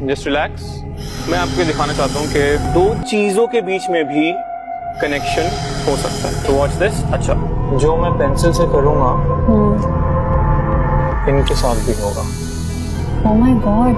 Just relax. मैं आपको दिखाना चाहता हूँ कि दो चीजों के बीच में भी कनेक्शन हो सकता है. तो वॉच दिस. अच्छा, जो मैं पेंसिल से करूँगा इनके साथ भी होगा. Oh my God.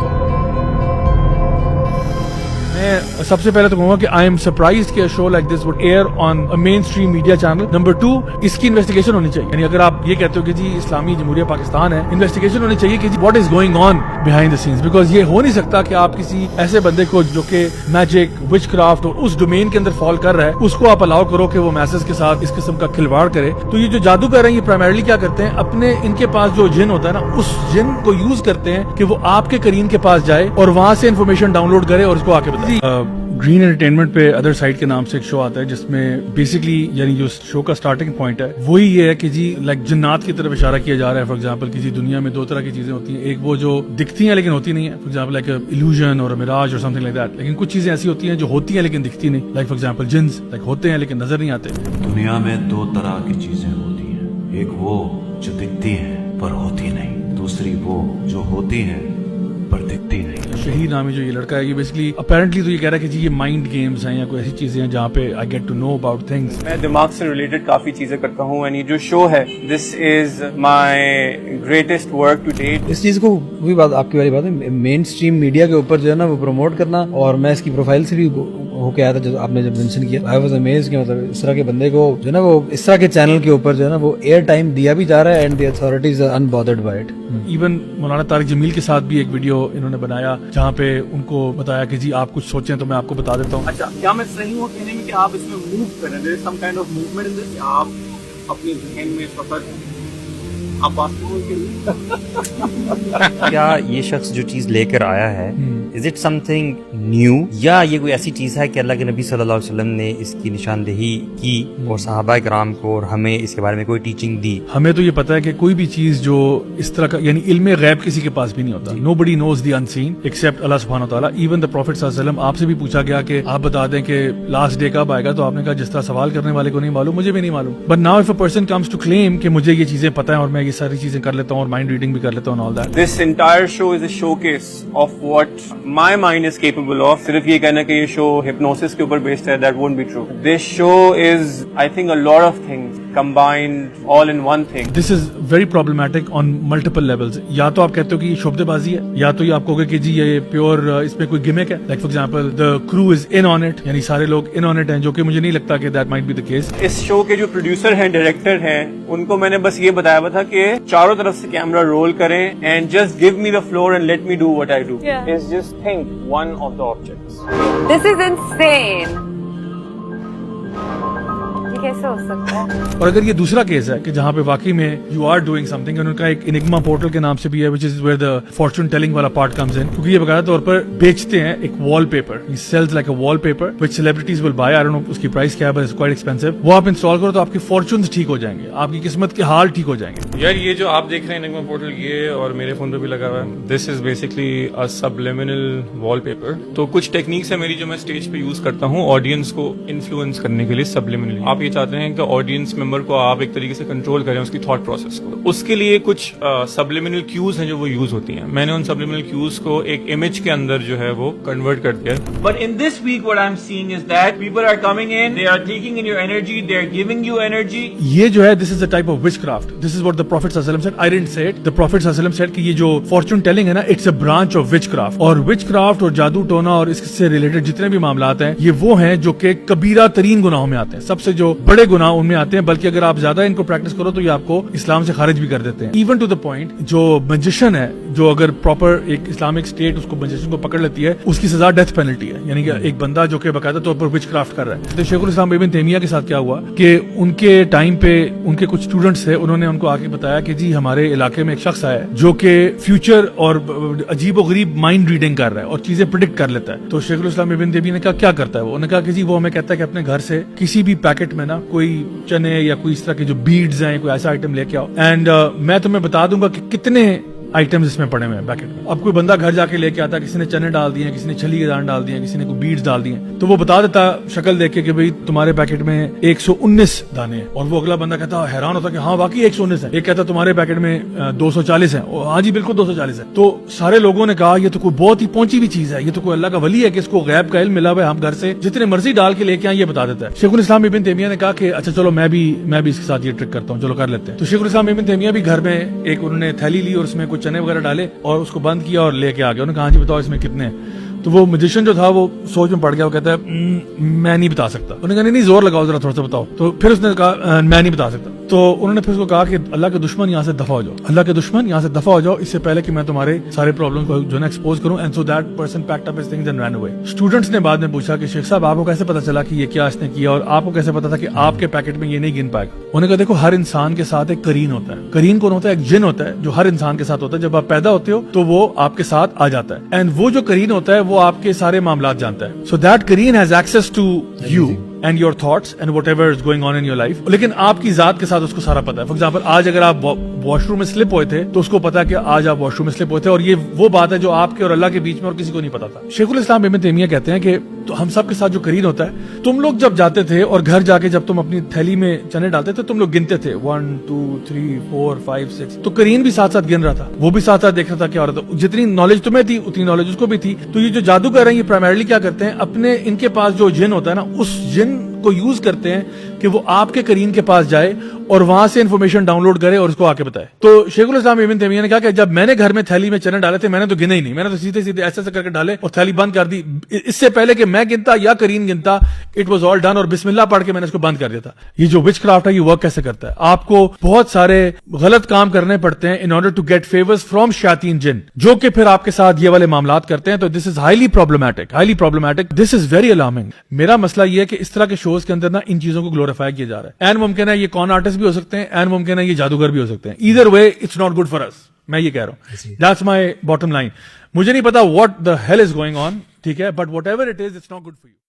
मैं सबसे पहले तो कहूंगा कि आई एम सरप्राइज्ड कि show like this would air on a main stream media channel. Number 2, इसकी इन्वेस्टिगेशन होनी चाहिए. यानी अगर आप ये कहते हो कि जी इस्लामी जमहूरिया पाकिस्तान है, इन्वेस्टिगेशन होनी चाहिए कि जी what is going on behind the scenes. Because ये हो नहीं सकता कि आप किसी ऐसे बंदे को जो कि मैजिक, विचक्राफ्ट और उस डोमेन के अंदर फॉल कर रहा है, उसको आप अलाउ करो कि वो मैसेज के साथ इस किस्म का खिलवाड़ करे. तो ये जो जादू कर रहे हैं, ये प्राइमरली क्या करते हैं, अपने इनके पास जो जिन होता है ना, उस जिन को यूज करते हैं कि वो आपके करीन के पास जाए और वहां से इन्फॉर्मेशन डाउनलोड करे और उसको आके बताए. ग्रीन एंटरटेनमेंट पे अदर साइड के नाम से एक शो आता है जिसमें बेसिकली यानी जो शो का स्टार्टिंग पॉइंट है वही ये है कि जी लाइक जन्नात की तरफ इशारा किया जा रहा है. फॉर एग्जांपल किसी दुनिया में दो तरह की चीजें होती हैं. एक वो जो दिखती हैं लेकिन होती नहीं है, फॉर एग्जांपल लाइक इल्यूजन और मिराज और समथिंग लाइक दैट. लेकिन कुछ चीजें ऐसी होती हैं जो होती हैं लेकिन दिखती नहीं. Like for example jeans like होते हैं लेकिन नजर नहीं आते. दुनिया में दो तरह की चीजें होती हैं. एक वो जो दिखती हैं पर होती नहीं, दूसरी वो जो होती हैं पर दिखती नहीं. शहीद नामी जो ये लड़का है, ये बेसिकली अपेरेंटली तो ये कह रहा है कि जी ये माइंड गेम्स हैं या कोई ऐसी चीजें हैं जहाँ पे I get to know about things. मैं दिमाग से रिलेटेड काफी चीजें करता हूँ. एंड ये जो शो है, this is my greatest work to date. इस चीज को वही बात आपकी वाली बात है, मेन स्ट्रीम मीडिया के ऊपर जो है ना वो प्रमोट करना. और मैं इसकी प्रोफाइल से भी होके आया था जो आपने जब मेंशन किया, आई वाज अमेज्ड कि मतलब इस तरह के बंदे को जो है ना वो इस तरह के चैनल के ऊपर जो है ना वो एयर टाइम दिया भी जा रहा है and the authorities are unbothered by it. Even Maulana Tariq Jameel के साथ भी एक वीडियो इन्होंने बनाया जहाँ पे उनको बताया कि जी आप कुछ सोचें तो मैं आपको बता देता हूँ. अच्छा, क्या मैं सही हूँ कहने में कि आप इसमें मूव करें? There is some kind of movement in this. आप अपने जहन में फकत आप बात क्या ये शख्स जो चीज लेकर आया है, इज इट समथिंग न्यू, या ये कोई ऐसी चीज है कि अल्लाह के नबी सल्लल्लाहु अलैहि वसल्लम ने इसकी निशानदेही की और सहाबा किराम को और हमें इसके बारे में कोई टीचिंग दी? हमें तो ये पता है कि कोई भी चीज जो इस तरह का यानी इल्मे गैब किसी के पास भी नहीं होता. Nobody knows the unseen except Allah सुब्हानहू व तआला. इवन द प्रॉफिट सल्लल्लाहु अलैहि वसल्लम, आपसे भी पूछा गया कि आप बता दें कि लास्ट डे कब आएगा, तो आपने कहा जिस तरह सवाल करने वाले को नहीं मालूम, मुझे भी नहीं मालूम. But now if a person comes to claim कि मुझे ये चीजें पता है और मैं ये सारी चीजें कर लेता हूँ और माइंड रीडिंग भी कर लेता हूँ all that. This entire show is a showcase of what my mind is capable of. सिर्फ ये कहना कि ये शो हिप्नोसिस के ऊपर बेस्ड है, that won't be true. This show is I think a lot of things combined all in one thing. This is very problematic on multiple levels. या तो आप कहते हो कि ये शोबदेबाजी है, या तो ये आप कहोगे कि जी ये प्योर इसमें कोई गिमिक है. Like for example the crew is in on it, यानी सारे लोग इन ऑन इट हैं, जो कि मुझे नहीं लगता कि that might be the case. इस शो के जो प्रोड्यूसर हैं, डायरेक्टर हैं, उनको मैंने बस ये बताया हुआ था कि चारों तरफ से कैमरा रोल करें and just give me the floor and let me do what I do. Is just think one of the objects. This is insane. ये कैसे हो सकता है? और अगर ये दूसरा केस है कि जहाँ पे वाकई में यू आर डूइंग समथिंग, उनका एक इनिग्मा पोर्टल के नाम से भी है, which is where the fortune telling वाला पार्ट कम्स इन, क्योंकि ये बकायदा तौर पर बेचते हैं एक wallpaper. He sells like a wallpaper which celebrities will buy. I don't know उसकी प्राइस क्या है, बट इट्स क्वाइट एक्सपेंसिव. वो आप इंस्टॉल करो तो आपके फॉर्चून्स ठीक हो जाएंगे, आपकी किस्मत के हाल ठीक हो जाएंगे. यार ये जो आप देख रहे हैं इनिग्मा पोर्टल, ये और मेरे फोन पे भी लगा हुआ है, this is basically a subliminal wallpaper. तो कुछ टेक्निक्स है मेरी जो मैं स्टेज पे यूज करता हूँ ऑडियंस को इन्फ्लुएंस करने के लिए सबलिमिनली. आप ये चाहते हैं कि ऑडियंस मेंबर को आप एक तरीके से कंट्रोल करें उसकी थॉट प्रोसेस को. उसके लिए कुछ सबलिमिनल क्यूज हैं जो वो यूज होती हैं. मैंने उन सबलिमिनल क्यूज को एक इमेज के अंदर जो है वो कन्वर्ट कर दिया. But in this week what I am seeing is that people are coming in, they are taking in your energy, they are giving you energy. ये जो है this is a type of witchcraft. This is what the prophet सल्लल्लाहु अलैहि वसल्लम said. I didn't say it. The prophet सल्लल्लाहु अलैहि वसल्लम said कि ये जो फॉर्चून टेलिंग है ना, it's a branch of witchcraft. और विचक्राफ्ट और जादू टोना और इससे रिलेटेड जितने भी मामलात हैं, ये वो हैं जो कि कबीरा तरीन गुनाहों में आते हैं. सबसे जो बड़े गुनाह उनमें आते हैं, बल्कि अगर आप ज्यादा इनको प्रैक्टिस करो तो ये आपको इस्लाम से खारिज भी कर देते हैं. इवन टू द पॉइंट जो मैजिशियन है, जो अगर प्रॉपर एक इस्लामिक स्टेट उसको मैजिशियन को पकड़ लेती है, उसकी सजा डेथ पेनल्टी है. यानी कि एक बंदा जो कि बाकायदा तौर पर विचक्राफ्ट कर रहा है. तो शेखुल इस्लाम इब्न तैमिया के साथ क्या हुआ कि उनके टाइम पे उनके कुछ स्टूडेंट्स थे, उन्होंने उनको आके बताया कि जी हमारे इलाके में एक शख्स आया है जो कि फ्यूचर और अजीब और गरीब माइंड रीडिंग कर रहा है और चीजें प्रिडिक्ट कर लेता है. तो शेखुल इस्लाम इब्न तैमिया ने कहा क्या करता है वो? उन्होंने कहा कि जी वो हमें कहता है कि अपने घर से किसी भी पैकेट में ना कोई चने या कोई इस तरह के जो बीड्स हैं, कोई ऐसा आइटम लेके आओ, एंड मैं तुम्हें बता दूंगा कि कितने आइटम्स इसमें पड़े हुए हैं पैकेट में. अब कोई बंदा घर जाके लेके आता है, किसी ने चने डाल दिए हैं, किसी ने छली के दाने डाल दिए हैं, किसी ने कोई बीड्स डाल दिए हैं, तो वो बता देता शक्ल देख के कि भाई तुम्हारे पैकेट में 119 दाने हैं. और वो अगला बंदा कहता हैरान होता कि हाँ वाकई 119 है. एक कहता तुम्हारे पैकेट में 240 है. हाँ जी बिल्कुल 240 है. तो सारे लोगों ने कहा ये तो कोई बहुत ही पहुंची हुई चीज है, ये तो कोई अल्लाह का वली है कि इसको गैब का इल्म मिला हुआ है, हम घर से जितने मर्जी डाल के लेके आए ये बता देता है. शेखुल इस्लाम इब्न तैमिया ने कहा कि अच्छा चलो मैं भी इसके साथ ये ट्रिक करता हूँ, चलो कर लेते हैं. तो शेखुल इस्लाम इब्न तैमिया भी घर में एक उन्होंने थैली ली और उसमें कुछ चने वगैरह डाले और उसको बंद किया और लेके आ गया. उन्होंने कहा जी बताओ इसमें कितने हैं. तो वो मैजिशियन जो था वो सोच में पड़ गया, वो कहता है मैं नहीं बता सकता. उन्होंने कहा नहीं जोर लगाओ जरा थोड़ा सा बताओ. तो फिर उसने कहा मैं नहीं बता सकता. तो उन्होंने फिर उसको कहा कि अल्लाह के दुश्मन यहाँ से दफा हो जाओ, अल्लाह के दुश्मन यहाँ से दफा हो जाओ इससे पहले कि मैं तुम्हारे सारे प्रॉब्लम को जो है एक्सपोज करूं. And so that person packed up his things and run away. Students ने बाद में पूछा कि शेख साहब आपको कैसे पता चला कि ये क्या इसने किया और आपको कैसे पता था कि आपके पैकेट में ये नहीं गिन पाएगा. उन्होंने कहा देखो हर इंसान के साथ एक करीन होता है. करीन कौन होता है? एक जिन होता है जो हर इंसान के साथ होता है. जब आप पैदा होते हो तो वो आपके साथ आ जाता है एंड वो जो करीन होता है वो आपके सारे मामलात जानता है. सो दैट करीन has access to you and your thoughts and whatever is going on in your life. लेकिन आपकी जात के साथ उसको सारा पता है. फॉर एग्जाम्पल आज अगर आप वॉशरूम में स्लिप हुए थे तो उसको पता है कि आज आप वॉशरूम में स्लिप हुए थे और ये वो बात है जो आपके और अल्लाह के बीच में और किसी को नहीं पता था. शेखुल इस्लाम इब्न तैमिया कहते हैं कि तो हम सब के साथ जो करीन होता है, तुम लोग जब जाते थे और घर जाके जब तुम अपनी थैली में चने डालते थे तुम लोग गिनते थे 1 2 3 4 5 6. तो करीन भी साथ साथ गिन रहा था, वो भी साथ साथ देख रहा था क्या हो रहा था. जितनी नॉलेज तुम्हें थी उतनी नॉलेज उसको भी थी. तो ये जो जादूगर हैं ये प्राइमरली क्या करते हैं, अपने इनके पास जो जिन होता है ना उस जिन को यूज करते हैं कि वो आपके करीन के पास जाए और वहां से इंफॉर्मेशन डाउनलोड करे और उसको आके बताए. तो शेखुल इस्लाम इब्न तैमिया ने कहा कि जब मैंने घर में थैली में चने डाले थे मैंने तो गिने ही नहीं, मैंने तो सीधे सीधे ऐसे करके डाले और थैली बंद कर दी. इससे पहले कि मैं गिनता या करीन गिनता इट वाज ऑल डन और बिस्मिल्लाह पढ़ के मैंने इसको बंद कर दिया था. ये जो विच क्राफ्ट है ये वर्क कैसे करता है, आपको बहुत सारे गलत काम करने पड़ते हैं in order to get favours from शायातीन जिन, जो कि फिर आपके साथ ये वाले मामलात करते हैं. तो this is highly problematic, this is very alarming. मेरा मसला ये है कि इस तरह के शोज के अंदर ना इन चीजों को ग्लोरीफाई किया जा रहा है. एंड मुमकिन है ये कॉन आर्टिस्ट भी हो सकते हैं, एंड मुमकिन है ये जादूगर भी हो सकते हैं. Either way it's not good for us. मैं ये कह रहा हूं, दैट्स माय बॉटम लाइन. मुझे नहीं पता what the hell is going on, ठीक है, but whatever it is it's not good for you.